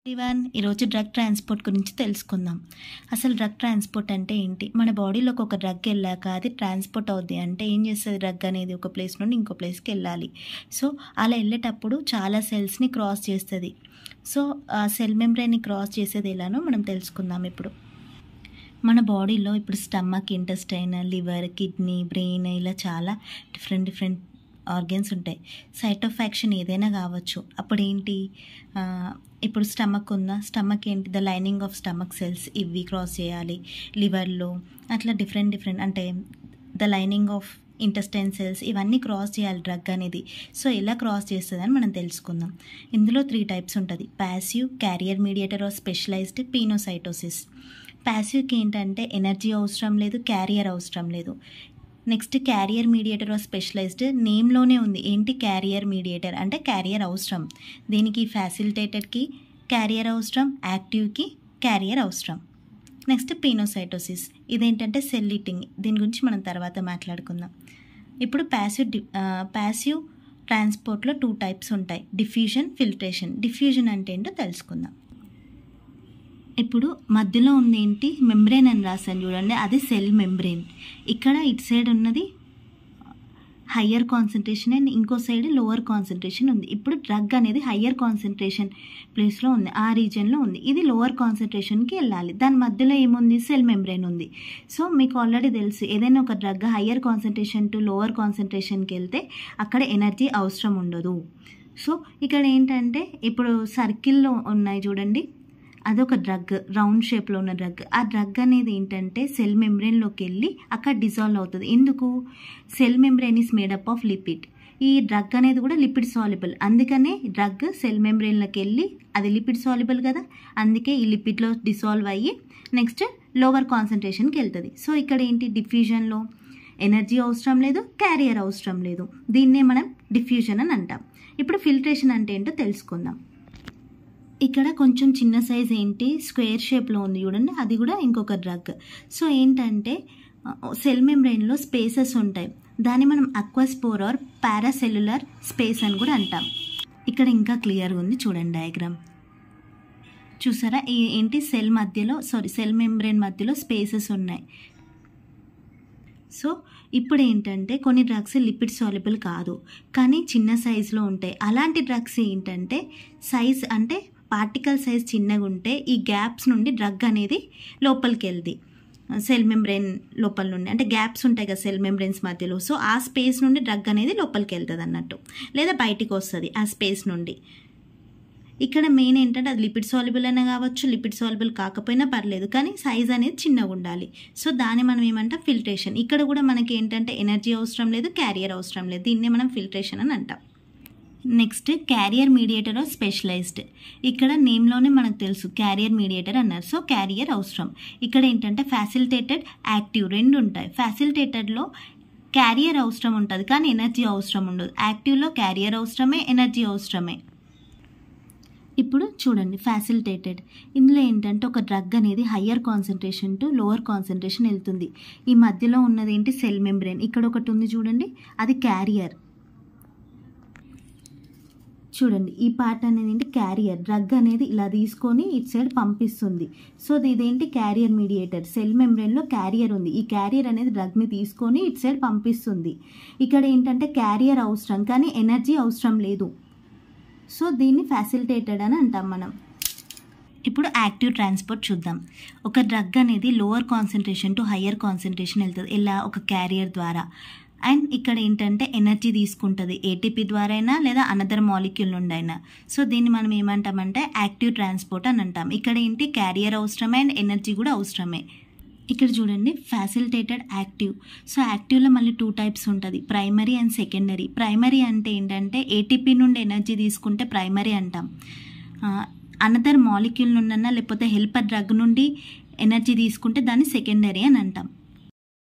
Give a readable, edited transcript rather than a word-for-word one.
ఈరోజు drug transport గురించి తెలుసుకుందాం. అసలు డ్రగ్ ట్రాన్స్పోర్ట్ అంటే ఏంటి? మన బాడీలోకి ఒక డ్రగ్ వెళ్ళాక అది ట్రాన్స్పోర్ట్ అవుద్ది అంటే ఏం చేస్తుంది? డ్రగ్ అనేది ఒక ప్లేస్ నుండి ఇంకో ప్లేస్కి వెళ్ళాలి. సో అలా వెళ్ళేటప్పుడు చాలా సెల్స్ని క్రాస్ చేస్తుంది. సో ఆ సెల్ మెంబ్రేన్ని క్రాస్ చేసేది ఎలానో మనం తెలుసుకుందాం. ఇప్పుడు మన బాడీలో ఇప్పుడు stomach, intestine, liver, kidney, brain ఇలా చాలా డిఫరెంట్ ఆర్గన్స్ ఉంటాయి. సైట్ ఆఫ్ యాక్షన్ ఏదైనా కావచ్చు. అప్పుడు ఏంటి, ఇప్పుడు స్టమక్ ఉందా, స్టమక్ ఏంటి, the lining of stomach cells ఇవి క్రాస్ చేయాలి. లివర్లో అట్లా డిఫరెంట్ అంటే the lining of intestine cells ఇవన్నీ క్రాస్ చేయాలి డ్రగ్ అనేది. సో ఎలా క్రాస్ చేస్తుందని మనం తెలుసుకుందాం. ఇందులో 3 టైప్స్ ఉంటుంది: passive, carrier mediator are specialized, pinocytosis. ప్యాసివ్కి ఏంటంటే ఎనర్జీ అవసరం లేదు, క్యారియర్ అవసరం లేదు. Next carrier mediator are specialized, నేమ్లోనే ఉంది ఏంటి, క్యారియర్ మీడియేటర్ అంటే క్యారియర్ అవసరం. దీనికి ఫ్యాసిలిటేటెడ్కి క్యారియర్ అవసరం, యాక్టివ్కి క్యారియర్ అవసరం. నెక్స్ట్ పీనోసైటోసిస్, ఇదేంటంటే సెల్ ఈటింగ్. దీని గురించి మనం తర్వాత మాట్లాడుకుందాం. ఇప్పుడు ప్యాసివ్ ట్రాన్స్పోర్ట్లో 2 టైప్స్ ఉంటాయి: డిఫ్యూజన్, ఫిల్ట్రేషన్. డిఫ్యూజన్ అంటే ఏంటో తెలుసుకుందాం. ఇప్పుడు మధ్యలో ఉంది ఏంటి, మెంబ్రెయిన్ అని రాశాను చూడండి, అది సెల్ మెంబ్రెయిన్. ఇక్కడ ఇటు సైడ్ ఉన్నది హయ్యర్ కాన్సన్ట్రేషన్ అండ్ ఇంకో సైడ్ లోవర్ కాన్సన్ట్రేషన్ ఉంది. ఇప్పుడు డ్రగ్ అనేది హయ్యర్ కాన్సన్ట్రేషన్ ప్లేస్లో ఉంది, ఆ రీజియన్లో ఉంది. ఇది లోవర్ కాన్సన్ట్రేషన్కి వెళ్ళాలి. దాని మధ్యలో ఏముంది, సెల్ మెంబ్రెయిన్ ఉంది. సో మీకు ఆల్రెడీ తెలుసు, ఏదైనా ఒక drug higher concentration to lower కాన్సన్ట్రేషన్కి వెళ్తే అక్కడ ఎనర్జీ అవసరం ఉండదు. సో ఇక్కడ ఏంటంటే ఇప్పుడు సర్కిల్లో ఉన్నాయి చూడండి, అదొక డ్రగ్, రౌండ్ షేప్లో ఉన్న డ్రగ్. ఆ డ్రగ్ అనేది ఏంటంటే సెల్ మెంబ్రెయిన్లోకి వెళ్ళి అక్కడ డిజాల్వ్ అవుతుంది. ఎందుకు? Cell membrane is made up of lipid. ఈ డ్రగ్ అనేది కూడా లిపిడ్ సాల్యుబుల్. అందుకనే డ్రగ్ సెల్ మెంబ్రెయిన్లోకి వెళ్ళి, అది లిపిడ్ సాల్యుబుల్ కదా, అందుకే ఈ లిపిడ్లో డిసాల్వ్ అయ్యి నెక్స్ట్ లోవర్ కాన్సన్ట్రేషన్కి వెళ్తుంది. సో ఇక్కడ ఏంటి, డిఫ్యూజన్లో ఎనర్జీ అవసరం లేదు, క్యారియర్ అవసరం లేదు. దీన్నే మనం డిఫ్యూజన్ అని అంటాం. ఇప్పుడు ఫిల్ట్రేషన్ అంటే ఏంటో తెలుసుకుందాం. ఇక్కడ కొంచెం చిన్న సైజ్ ఏంటి, స్క్వేర్ షేప్లో ఉంది చూడండి, అది కూడా ఇంకొక డ్రగ్. సో ఏంటంటే సెల్ మెంబ్రెయిన్లో స్పేసెస్ ఉంటాయి, దాన్ని మనం అక్వాస్పోర్ ఆర్ పారాసెల్యులర్ స్పేస్ అని కూడా అంటాం. ఇక్కడ ఇంకా క్లియర్గా ఉంది చూడండి డయాగ్రామ్. చూసారా, ఏంటి సెల్ మెంబ్రెయిన్ మధ్యలో స్పేసెస్ ఉన్నాయి. సో ఇప్పుడు ఏంటంటే కొన్ని డ్రగ్స్ లిపిడ్ సాల్యుబుల్ కాదు, కానీ చిన్న సైజులో ఉంటాయి. అలాంటి డ్రగ్స్ ఏంటంటే సైజ్ అంటే పార్టికల్ సైజ్ చిన్నగా ఉంటే ఈ గ్యాప్స్ నుండి డ్రగ్ అనేది లోపలికి వెళ్ది. సెల్ మెంబ్రెయిన్ లోపల నుండి, అంటే గ్యాప్స్ ఉంటాయి కదా సెల్ మెంబ్రెయిన్స్ మధ్యలో, సో ఆ స్పేస్ నుండి డ్రగ్ అనేది లోపలికి వెళ్తుంది అన్నట్టు, లేదా బయటికి వస్తుంది ఆ స్పేస్ నుండి. ఇక్కడ మెయిన్ ఏంటంటే అది లిపిడ్ సాల్యుబుల్ అయినా కావచ్చు, లిపిడ్ సాల్యుబుల్ కాకపోయినా పర్లేదు, కానీ సైజ్ అనేది చిన్నగా ఉండాలి. సో దాన్ని మనం ఏమంటాం, ఫిల్ట్రేషన్. ఇక్కడ కూడా మనకి ఏంటంటే ఎనర్జీ అవసరం లేదు, క్యారియర్ అవసరం లేదు. దీన్నే మనం ఫిల్ట్రేషన్ అని అంటాం. Next carrier mediator are specialized. ఇక్కడ నేమ్లోనే మనకు తెలుసు క్యారియర్ మీడియేటర్ అన్నారు, సో క్యారియర్ అవసరం. ఇక్కడ ఏంటంటే ఫ్యాసిలిటేటెడ్, యాక్టివ్ రెండు ఉంటాయి. ఫ్యాసిలిటేటెడ్లో క్యారియర్ అవసరం ఉంటుంది కానీ ఎనర్జీ అవసరం ఉండదు. యాక్టివ్లో క్యారియర్ అవసరమే, ఎనర్జీ అవసరమే. ఇప్పుడు చూడండి ఫ్యాసిలిటేటెడ్, ఇందులో ఏంటంటే ఒక డ్రగ్ అనేది higher concentration to lower concentration వెళ్తుంది. ఈ మధ్యలో ఉన్నది ఏంటి, సెల్ మెంబ్రెయిన్. ఇక్కడ ఒకటి ఉంది చూడండి, అది క్యారియర్. చూడండి ఈ పార్ట్ అనేది ఏంటి, క్యారియర్. డ్రగ్ అనేది ఇలా తీసుకొని ఇటు సైడ్ పంపిస్తుంది. సో ఇదేంటి, క్యారియర్ మీడియేటర్. సెల్ మెంబ్రెయిన్లో క్యారియర్ ఉంది, ఈ క్యారియర్ అనేది డ్రగ్ని తీసుకొని ఇటు సైడ్ పంపిస్తుంది. ఇక్కడ ఏంటంటే క్యారియర్ అవసరం కానీ ఎనర్జీ అవసరం లేదు. సో దీన్ని ఫ్యాసిలిటేటెడ్ అని అంటాం మనం. ఇప్పుడు యాక్టివ్ ట్రాన్స్పోర్ట్ చూద్దాం. ఒక డ్రగ్ అనేది lower concentration to higher concentration వెళ్తుంది, ఇలా ఒక క్యారియర్ ద్వారా. అండ్ ఇక్కడ ఏంటంటే ఎనర్జీ తీసుకుంటుంది, ఏటీపీ ద్వారా అయినా లేదా అనదర్ మాలిక్యూల్ నుండి అయినా. సో దీన్ని మనం ఏమంటామంటే యాక్టివ్ ట్రాన్స్పోర్ట్ అని అంటాం. ఇక్కడ ఏంటి, క్యారియర్ అవసరమే అండ్ ఎనర్జీ కూడా అవసరమే. ఇక్కడ చూడండి ఫ్యాసిలిటేటెడ్, యాక్టివ్. సో యాక్టివ్లో మళ్ళీ 2 టైప్స్ ఉంటుంది, ప్రైమరీ అండ్ సెకండరీ. ప్రైమరీ అంటే ఏంటంటే ఏటీపీ నుండి ఎనర్జీ తీసుకుంటే ప్రైమరీ అంటాం. అనదర్ మాలిక్యూల్ నుండన్నా లేకపోతే హెల్పర్ డ్రగ్ నుండి ఎనర్జీ తీసుకుంటే దాన్ని సెకండరీ అని అంటాం.